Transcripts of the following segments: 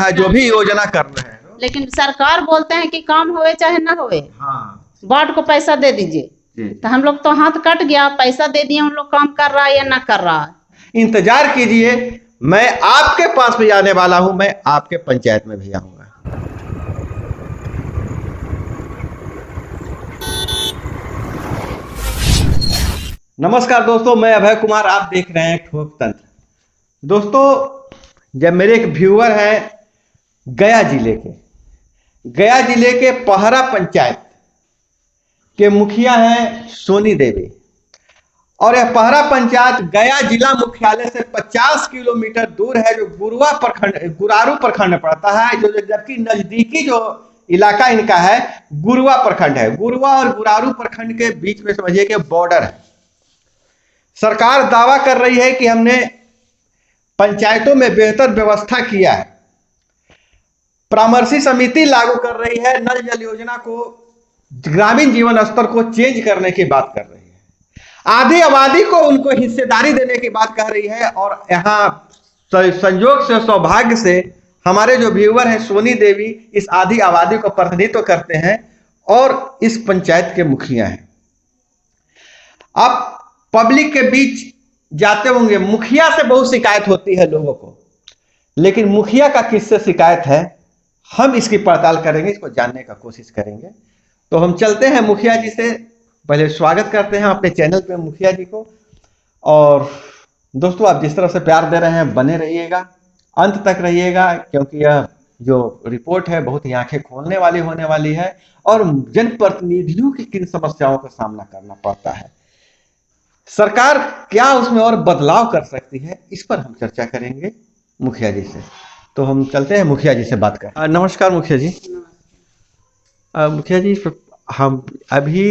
है, जो भी योजना कर रहे हैं। लेकिन सरकार बोलते हैं कि काम होए चाहे ना होए, वार्ड को पैसा दे दीजिए। तो हम लोग तो हाथ कट गया, पैसा दे दिए, उन लोग काम कर रहा है या ना कर रहा है। इंतजार कीजिए, मैं आपके पास भी आने वाला हूं, मैं आपके पंचायत में भी आऊंगा। नमस्कार दोस्तों, मैं अभय कुमार, आप देख रहे हैं ठोक तंत्र। दोस्तों, जब मेरे एक व्यूअर हैं गया जिले के पहरा पंचायत के मुखिया हैं सोनी देवी, और यह पहरा पंचायत गया जिला मुख्यालय से 50 किलोमीटर दूर है, जो गुरारू प्रखंड में पड़ता है, जो जबकि नजदीकी जो इलाका इनका है गुरुआ प्रखंड है। गुरुआ और गुरारू प्रखंड के बीच में समझिए कि बॉर्डर है। सरकार दावा कर रही है कि हमने पंचायतों में बेहतर व्यवस्था किया है, परामर्शी समिति लागू कर रही है, नल जल योजना को, ग्रामीण जीवन स्तर को चेंज करने की बात कर रही है, आधी आबादी को उनको हिस्सेदारी देने की बात कह रही है। और यहाँ संयोग से, सौभाग्य से हमारे जो व्यूअर हैं सोनी देवी इस आधी आबादी को प्रतिनिधित्व करते हैं और इस पंचायत के मुखिया हैं। आप पब्लिक के बीच जाते होंगे, मुखिया से बहुत शिकायत होती है लोगों को, लेकिन मुखिया का किससे शिकायत है, हम इसकी पड़ताल करेंगे, इसको जानने का कोशिश करेंगे। तो हम चलते हैं मुखिया जी से, पहले स्वागत करते हैं अपने चैनल पे मुखिया जी को। और दोस्तों, आप जिस तरह से प्यार दे रहे हैं बने रहिएगा, अंत तक रहिएगा, क्योंकि यह जो रिपोर्ट है बहुत ही आंखें खोलने वाली होने वाली है और जनप्रतिनिधियों की किन समस्याओं का सामना करना पड़ता है, सरकार क्या उसमें और बदलाव कर सकती है, इस पर हम चर्चा करेंगे मुखिया जी से। तो हम चलते हैं मुखिया जी से बात करें। नमस्कार मुखिया जी। मुखिया जी, हम अभी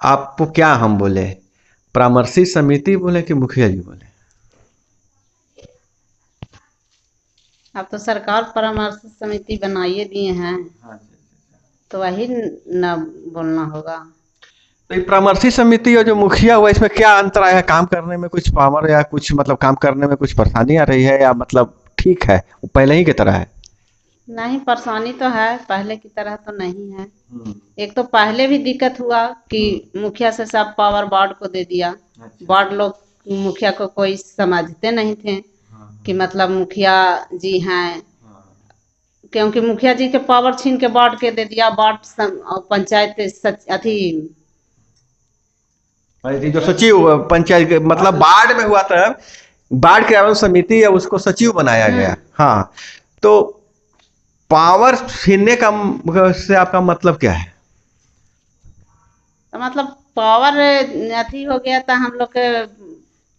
आपको क्या हम बोले, परामर्शी समिति बोले कि मुखिया जी बोले? अब तो सरकार परामर्श समिति बनाइए दिए हैं, तो वही न बोलना होगा। तो परामर्शी समिति और जो मुखिया हुआ, इसमें क्या अंतर आया है? काम करने में कुछ पावर या कुछ मतलब काम करने में कुछ परेशानी आ रही है, या मतलब ठीक है वो पहले ही की तरह है? नहीं, परेशानी तो है, पहले की तरह तो नहीं है। एक तो पहले भी दिक्कत हुआ कि मुखिया से सब पावर वार्ड को दे दिया। वार्ड लोग मुखिया को कोई समझते नहीं थे कि मतलब मुखिया जी हैं, क्योंकि मुखिया जी के पावर छीन के वार्ड के दे दिया। वार्ड पंचायत जो सचिव पंचायत मतलब बाढ़ में हुआ था, बाढ़ क्रियान्वयन समिति है, उसको सचिव बनाया गया। हाँ, तो पावर छीनने का से आपका मतलब क्या है? तो मतलब पावर अथी हो गया था, हम लोग के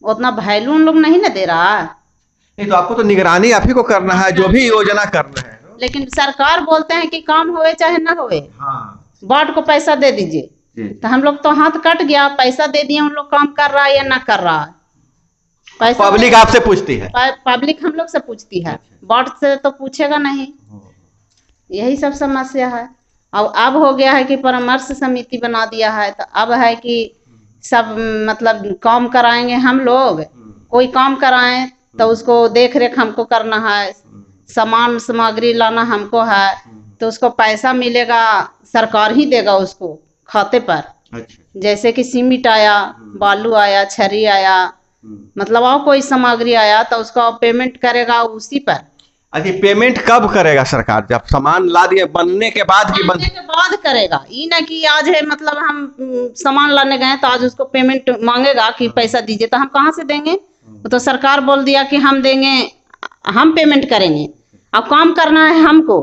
उतना वैल्यू उन लोग नहीं ना दे रहा। नहीं, तो आपको तो निगरानी आप ही को करना है, जो भी योजना कर रहे हैं। लेकिन सरकार बोलते हैं कि काम होए चाहे ना होए, वार्ड को पैसा दे दीजिए। तो हम लोग तो हाथ कट गया, पैसा दे दिए, उन लोग काम कर रहा है या ना कर रहा है। पैसा पब्लिक आपसे पूछती है? पब्लिक हम लोग से पूछती है, वार्ड से तो पूछेगा नहीं। यही सब समस्या है। अब हो गया है कि परामर्श समिति बना दिया है, तो अब है कि सब मतलब काम कराएंगे हम लोग। कोई काम कराएं तो उसको देख रेख हमको करना है, सामान सामग्री लाना हमको है, तो उसको पैसा मिलेगा, सरकार ही देगा उसको खाते पर। जैसे कि सीमेंट आया, बालू आया, छरी आया, मतलब और कोई सामग्री आया तो उसका पेमेंट करेगा उसी पर। अच्छा, पेमेंट कब करेगा सरकार? जब सामान ला दिए बनने के बाद की बनने के बाद करेगा। ये ना कि आज है मतलब हम सामान लाने गए तो आज उसको पेमेंट मांगेगा कि पैसा दीजिए, तो हम कहाँ से देंगे? तो सरकार बोल दिया कि हम देंगे, हम पेमेंट करेंगे। अब काम करना है हमको,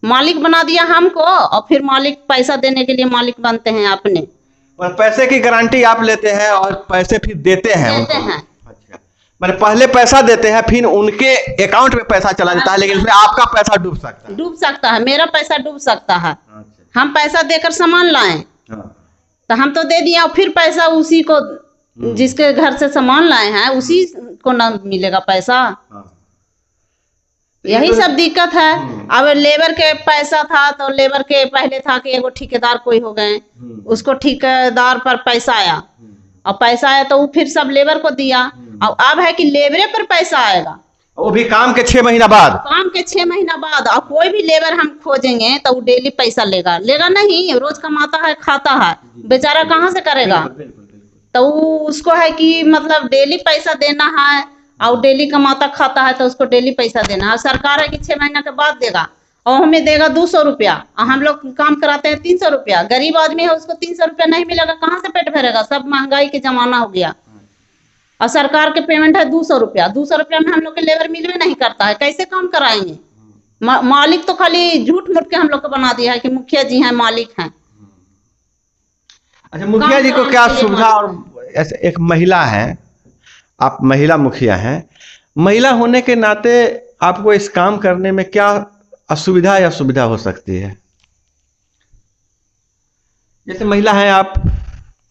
मालिक बना दिया हमको, और फिर मालिक पैसा देने के लिए मालिक बनते हैं अपने। और पैसे की गारंटी आप लेते हैं और पैसे फिर देते हैं? अच्छा, मैंने पहले पैसा देते हैं, फिर उनके अकाउंट में पैसा चला जाता है, लेकिन इसमें आपका पैसा डूब सकता है। मेरा पैसा डूब सकता है। हम पैसा देकर सामान लाएं तो हम तो दे दिया, फिर पैसा उसी को, जिसके घर से सामान लाए हैं उसी को ना मिलेगा पैसा। यही सब दिक्कत है। अब लेबर के पैसा था तो लेबर के पहले था कि एगो ठेकेदार कोई हो गए, उसको ठेकेदार पर पैसा आया, और पैसा आया तो वो फिर सब लेबर को दिया। और अब है कि लेबरे पर पैसा आएगा। वो भी काम के 6 महीना बाद। काम के 6 महीना बाद। और कोई भी लेबर हम खोजेंगे तो वो डेली पैसा लेगा नहीं, रोज कमाता है खाता है, बेचारा कहाँ से करेगा। तो उसको है कि मतलब डेली पैसा देना है, और डेली कमाता खाता है तो उसको डेली पैसा देना है। सरकार है कि 6 महीना के बाद देगा, और हमें देगा 200 रुपया, और हम लोग काम कराते हैं 300 रुपया। गरीब आदमी है, उसको 300 रुपया नहीं मिलेगा, कहाँ से पेट भरेगा। सब महंगाई के जमाना हो गया, और सरकार के पेमेंट है 200 रुपया। 200 रुपया में हम लोग के लेबर मिलवे नहीं करता है, कैसे काम कराएंगे। मालिक तो खाली झूठ मूठ के हम लोग को बना दिया है कि मुखिया जी हैं, मालिक हैं। अच्छा, मुखिया जी को क्या सुविधा, और ऐसे एक महिला है, आप महिला मुखिया हैं, महिला होने के नाते आपको इस काम करने में क्या असुविधा या सुविधा हो सकती है? जैसे महिला है, आप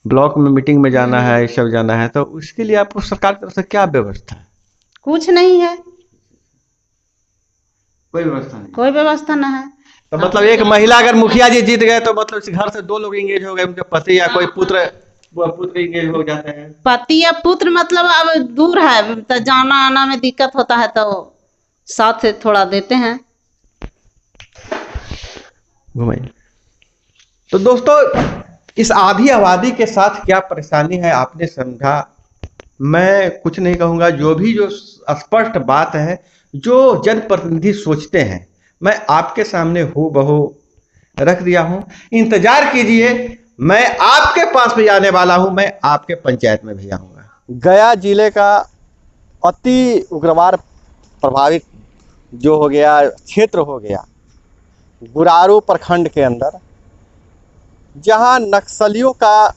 ब्लॉक में मीटिंग में जाना है, सब जाना है, तो उसके लिए आपको सरकार की तरफ से क्या व्यवस्था है? कुछ नहीं है, कोई व्यवस्था नहीं। कोई व्यवस्था न है। तो मतलब एक महिला अगर मुखिया जी जीत गए तो मतलब इस घर से 2 लोग इंगेज हो गए, उनके पति या कोई पुत्र इंगेज हो जाते हैं। पति या पुत्र मतलब अब दूर है तो जाना आना में दिक्कत होता है, तो साथ से थोड़ा देते हैं। घुमाइए। तो दोस्तों, इस आधी आबादी के साथ क्या परेशानी है आपने समझा। मैं कुछ नहीं कहूँगा, जो स्पष्ट बात है, जो जनप्रतिनिधि सोचते हैं, मैं आपके सामने हूबहू रख दिया हूँ। इंतजार कीजिए, मैं आपके पास भी आने वाला हूँ, मैं आपके पंचायत में भी आऊँगा। गया जिले का अति उग्रवाद प्रभावित जो हो गया क्षेत्र हो गया गुरारू प्रखंड के अंदर, जहां नक्सलियों का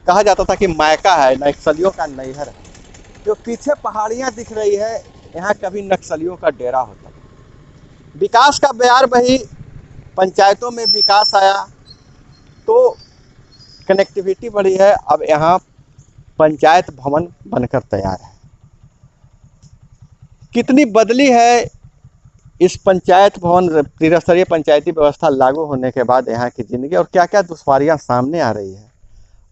कहा जाता था कि मायका है, नक्सलियों का नैहर है। जो पीछे पहाड़ियां दिख रही है, यहाँ कभी नक्सलियों का डेरा होता था। विकास का बयार बही, पंचायतों में विकास आया तो कनेक्टिविटी बढ़ी है। अब यहाँ पंचायत भवन बनकर तैयार है। कितनी बदली है इस पंचायत भवन, त्रिस्तरीय पंचायती व्यवस्था लागू होने के बाद यहाँ की जिंदगी, और क्या क्या दुश्वारियाँ सामने आ रही है,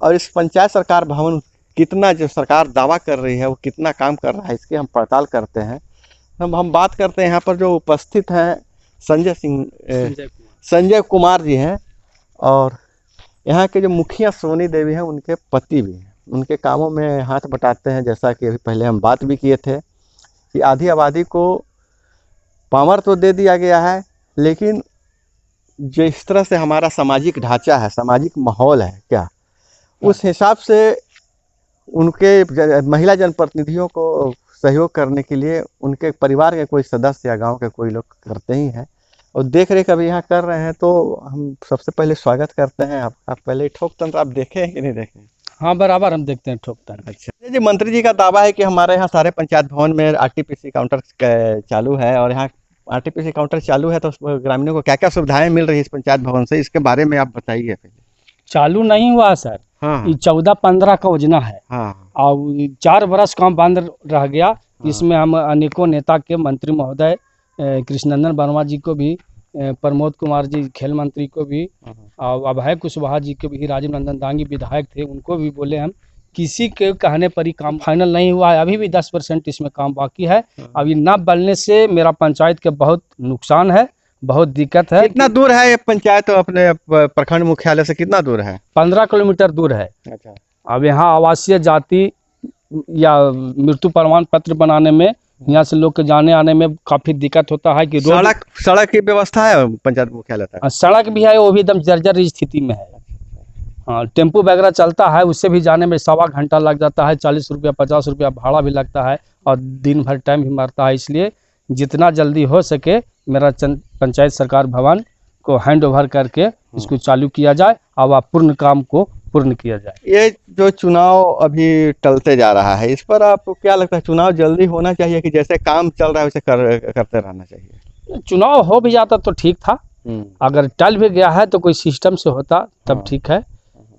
और इस पंचायत सरकार भवन कितना जो सरकार दावा कर रही है वो कितना काम कर रहा है, इसकी हम पड़ताल करते हैं। हम बात करते हैं यहाँ पर जो उपस्थित हैं संजय कुमार जी हैं, और यहाँ के जो मुखिया सोनी देवी हैं, उनके पति भी हैं। उनके कामों में हाथ बटाते हैं। जैसा कि अभी पहले हम बात भी किए थे कि आधी आबादी को पावर तो दे दिया गया है, लेकिन जिस तरह से हमारा सामाजिक ढांचा है, सामाजिक माहौल है, क्या उस हिसाब से उनके महिला जनप्रतिनिधियों को सहयोग करने के लिए उनके परिवार के कोई सदस्य या गांव के कोई लोग करते ही हैं, और देख रेख अभी यहाँ कर रहे हैं। तो हम सबसे पहले स्वागत करते हैं। आप पहले ठोक तंत्र आप देखे हैं कि नहीं देखे? हाँ, बराबर हम देखते हैं ठोक तंत्र। अच्छा जी, मंत्री जी का दावा है कि हमारे यहाँ सारे पंचायत भवन में आरटीपीसी काउंटर चालू है, और यहाँ आरटीपीसी काउंटर चालू है तो ग्रामीणों को क्या क्या सुविधाएं मिल रही है इस पंचायत भवन से, इसके बारे में आप बताइए पहले। चालू नहीं हुआ सर। हाँ, ये 14-15 का योजना है। हाँ, और 4 बरस काम बंद रह गया। इसमें हम अनेकों नेता के, मंत्री महोदय कृष्णनंदन वर्मा जी को भी, प्रमोद कुमार जी खेल मंत्री को भी, और अभय कुशवाहा जी को भी, राजीव नंदन दांगी विधायक थे, उनको भी बोले हम। किसी के कहने पर ही काम फाइनल नहीं हुआ है। अभी भी 10% इसमें काम बाकी है। अभी न बनने से मेरा पंचायत के बहुत नुकसान है, बहुत दिक्कत है। कितना दूर है ये पंचायत अपने प्रखंड मुख्यालय से, कितना दूर है? 15 किलोमीटर दूर है। अच्छा। अब यहाँ आवासीय जाति या मृत्यु प्रमाण पत्र बनाने में, यहाँ से लोग के जाने आने में काफी दिक्कत होता है कि सड़क की व्यवस्था है पंचायत मुख्यालय तक? सड़क भी है, वो भी एकदम जर्जर स्थिति में है। हाँ, टेम्पो वगैरह चलता है, उससे भी जाने में 1.25 घंटा लग जाता है। 40 रुपया 50 रुपया भाड़ा भी लगता है, और दिन भर टाइम भी मरता है। इसलिए जितना जल्दी हो सके मेरा पंचायत सरकार भवन को हैंड ओवर करके इसको चालू किया जाए, और पूर्ण काम को पूर्ण किया जाए। ये जो चुनाव अभी टलते जा रहा है, इस पर आपको क्या लगता है? चुनाव जल्दी होना चाहिए कि जैसे काम चल रहा है वैसे करते रहना चाहिए? चुनाव हो भी जाता तो ठीक था। अगर टल भी गया है तो कोई सिस्टम से होता तब ठीक है।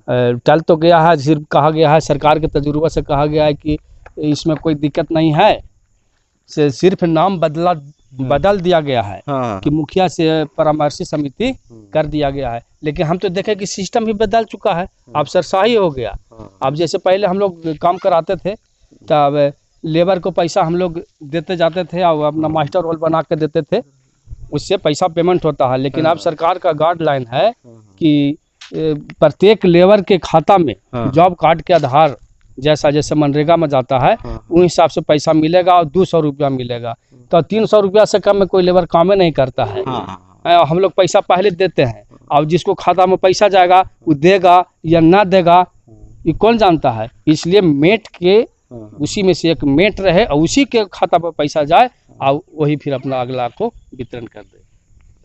टल तो गया है, सिर्फ कहा गया है, सरकार के तजुर्बे से कहा गया है कि इसमें कोई दिक्कत नहीं है, सिर्फ नाम बदल दिया गया है। हाँ। कि मुखिया से परामर्शी समिति कर दिया गया है। लेकिन हम तो देखें कि सिस्टम भी बदल चुका है, अब सरसाही हो गया। अब जैसे पहले हम लोग काम कराते थे, तब लेबर को पैसा हम लोग देते जाते थे और अपना मास्टर रोल बना के देते थे, उससे पैसा पेमेंट होता है। लेकिन अब सरकार का गाइडलाइन है कि प्रत्येक लेबर के खाता में जॉब कार्ड के आधार जैसा जैसे मनरेगा में जाता है उस हिसाब से पैसा मिलेगा और 200 रुपया मिलेगा। तो 300 रुपया से कम में कोई लेबर काम नहीं करता है। हम लोग पैसा पहले देते हैं, अब जिसको खाता में पैसा जाएगा वो देगा या ना देगा ये कौन जानता है। इसलिए मेट के उसी में से एक मेट रहे और उसी के खाता पर पैसा जाए और वही फिर अपना अगला को वितरण कर दे।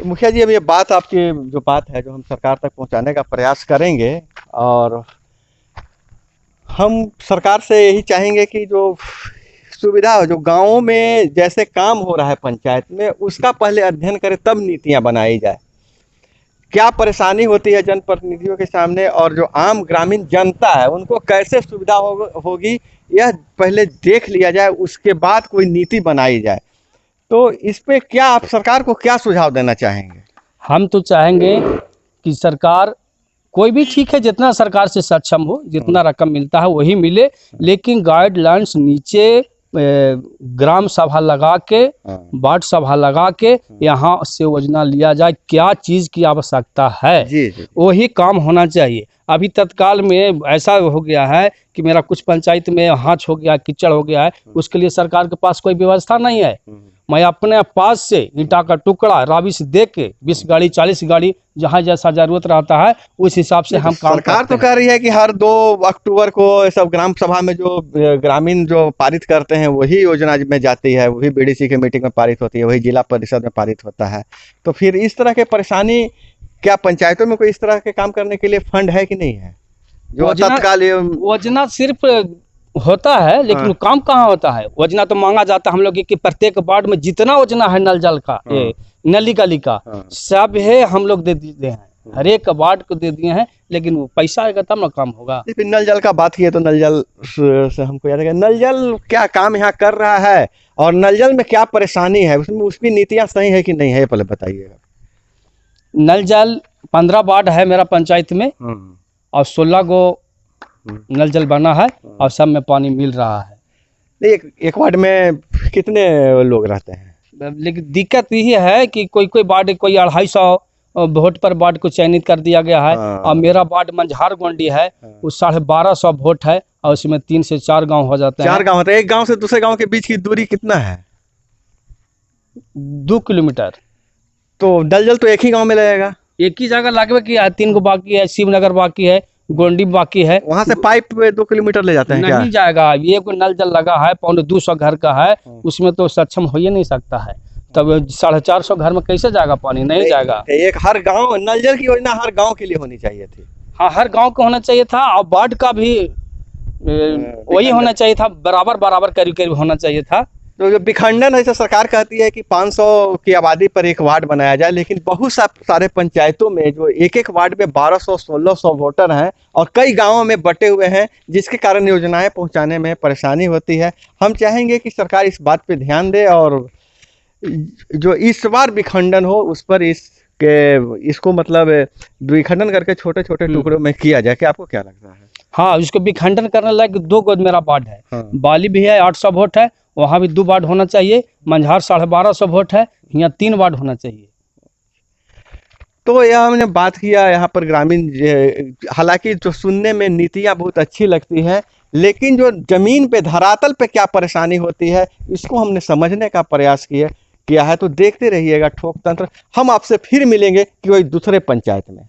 तो मुखिया जी, अब ये बात आपकी जो बात है जो हम सरकार तक पहुंचाने का प्रयास करेंगे, और हम सरकार से यही चाहेंगे कि जो सुविधा जो गांवों में जैसे काम हो रहा है पंचायत में उसका पहले अध्ययन करें, तब नीतियां बनाई जाए। क्या परेशानी होती है जनप्रतिनिधियों के सामने और जो आम ग्रामीण जनता है उनको कैसे सुविधा होगी यह पहले देख लिया जाए, उसके बाद कोई नीति बनाई जाए। तो इस पे क्या आप सरकार को क्या सुझाव देना चाहेंगे? हम तो चाहेंगे कि सरकार कोई भी ठीक है, जितना सरकार से सक्षम हो, जितना रकम मिलता है वही मिले, लेकिन गाइडलाइंस नीचे ग्राम सभा लगा के, वार्ड सभा लगा के यहाँ से योजना लिया जाए, क्या चीज़ की आवश्यकता है जी। वही काम होना चाहिए। अभी तत्काल में ऐसा हो गया है कि मेरा कुछ पंचायत में हाथ हो गया, कीचड़ हो गया है, उसके लिए सरकार के पास कोई व्यवस्था नहीं है। मैं अपने पास से ईंटा का टुकड़ा राबिश दे के 20 गाड़ी 40 गाड़ी जहाँ जैसा जरूरत रहता है उस हिसाब से हम काम सरकार तो कह रही है कि हर 2 अक्टूबर को सब ग्राम सभा में जो ग्रामीण जो पारित करते हैं वही योजना में जाती है, वही बीडीसी की मीटिंग में पारित होती है, वही जिला परिषद में पारित होता है। तो फिर इस तरह के परेशानी, क्या पंचायतों में कोई इस तरह के काम करने के लिए फंड है कि नहीं है? जो तत्काल योजना सिर्फ होता है लेकिन काम कहाँ होता है। योजना तो मांगा जाता है हम लोग कि प्रत्येक वार्ड में जितना योजना है नल जल का, नली गली का सब है, हम लोग दे दिए हैं, हर एक वार्ड को दे दिए हैं, लेकिन वो पैसा आएगा तब ना काम होगा। नल जल का बात किए तो नल जल से हमको याद है, नल जल क्या काम यहाँ कर रहा है और नल जल में क्या परेशानी है, उसमें उसकी नीतियाँ सही है कि नहीं है, पहले बताइएगा। नल जल 15 वार्ड है मेरा पंचायत में और 16 गो नल जल बना है और सब में पानी मिल रहा है। एक वार्ड में कितने लोग रहते हैं? लेकिन दिक्कत यही है कि कोई वार्ड कोई 250 वोट पर वार्ड को चयनित कर दिया गया है और मेरा वार्ड मंझार गोंडी है, वो 1250 वोट है और उसमें 3 से 4 गांव हो जाते हैं। 4 गांव होते हैं। एक गांव से दूसरे गांव के बीच की दूरी कितना है? 2 किलोमीटर। तो नल जल तो एक ही गांव में लगेगा, एक ही जगह लगभग की है, 3 गो बाकी है, शिवनगर बाकी है, गोंडी बाकी है। वहां से पाइप 2 किलोमीटर ले जाते हैं? नहीं क्या? जाएगा, ये कोई नल जल लगा है 250 घर का है, उसमें तो सक्षम हो ही नहीं सकता है, तब 450 घर में कैसे जाएगा पानी? नहीं जाएगा। एक हर गांव नल जल की योजना हर गांव के लिए होनी चाहिए थी। हाँ, हर गांव को होना चाहिए था और वार्ड का भी वही होना चाहिए था, बराबर करीब होना चाहिए था। तो जो विखंडन है, तो सरकार कहती है कि 500 की आबादी पर एक वार्ड बनाया जाए, लेकिन बहुत सारे पंचायतों में जो एक वार्ड में 1200-1600 वोटर हैं और कई गांवों में बटे हुए हैं, जिसके कारण योजनाएं पहुंचाने में परेशानी होती है। हम चाहेंगे कि सरकार इस बात पे ध्यान दे और जो इस बार विखंडन हो उस पर इसको मतलब विखंडन करके छोटे छोटे टुकड़ों में किया जाए। क्या आपको क्या लगता है? हाँ, इसको विखंडन करने लायक 2 गो मेरा वार्ड है। बाली भी है 800 वोट है, वहाँ भी 2 वार्ड होना चाहिए। मंझार 1250 वोट है, यहाँ 3 वार्ड होना चाहिए। तो यह हमने बात किया यहाँ पर ग्रामीण, हालांकि जो सुनने में नीतियाँ बहुत अच्छी लगती है, लेकिन जो जमीन पे धरातल पे क्या परेशानी होती है इसको हमने समझने का प्रयास किया है। तो देखते रहिएगा ठोक तंत्र। हम आपसे फिर मिलेंगे कि कोई दूसरे पंचायत में।